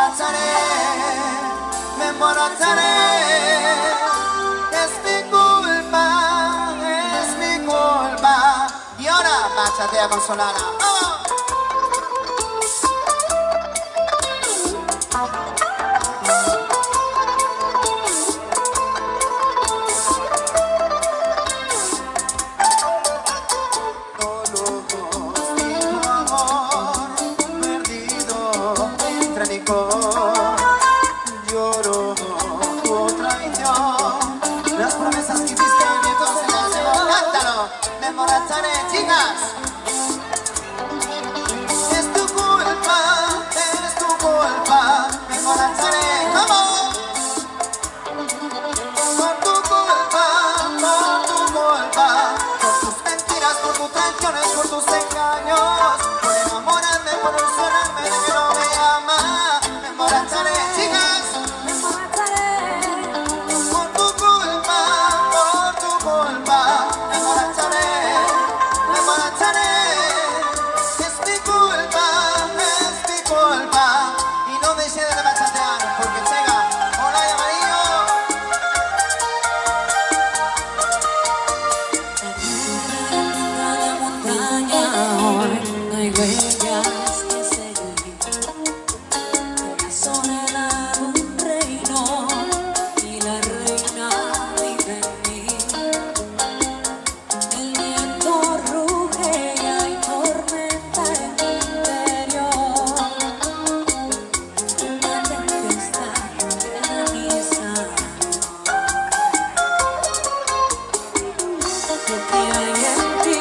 emborracharé, me emborracharé. Es mi culpa, es mi culpa. Y ahora, bachatea con Solana. ¡Oh! Lloro tu traición, las promesas que hiciste y entonces las llevo. Cántalo, me emborracharé, chicas. Es tu culpa, es tu culpa, me emborracharé. ¡Vamos! Por tu culpa, por tus mentiras, por tus traiciones, por tus engaños, por enamorarme, por ilusionarme de que no me ama. Me emborracharé, chicas. Me emborracharé. Por tu culpa, me emborracharé, me emborracharé. Es mi culpa, y no deje de bachatear, porque llega Hola y Amarillo. La montaña hoy no hay huellas que seguir. La soledad un reino y la reina vive en mí. El viento ruge y hay tormenta en mi interior. Una tempestad en mi sangre. Lo que hay en ti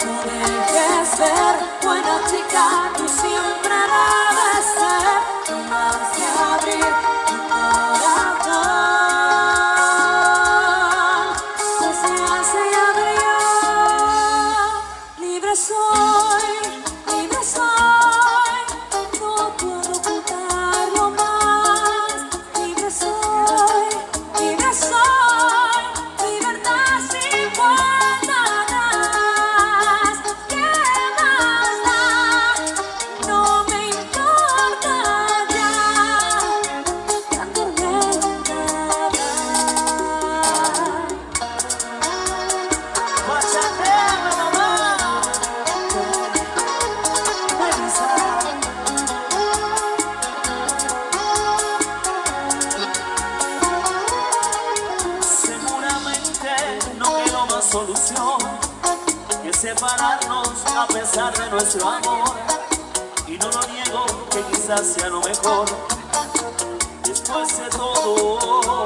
no dejes ver. Buena chica, tú siempre debes ser. Más que abrir tu corazón, se hace y abrió. Libre soy, no puedo ocultarlo más. Libre soy, libertad sin vuelta atrás. ¿Qué más da? No me importa ya, tan tormenta Bachatea, mamá. Seguramente no quedó más solución que separarnos a pesar de nuestro amor. Y no lo niego que quizás sea lo mejor después de todo.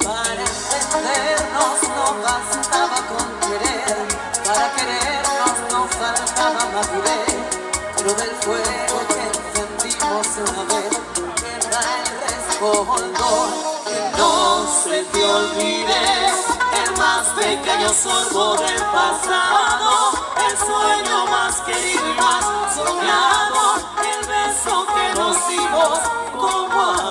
Para entendernos no bastaba con querer, para querernos nos faltaba madurez. Pero del fuego que encendimos una vez queda el resplandor. Que no se te olvide el más pequeño sorbo del pasado, el sueño más querido y más soñado, el beso que nos dimos como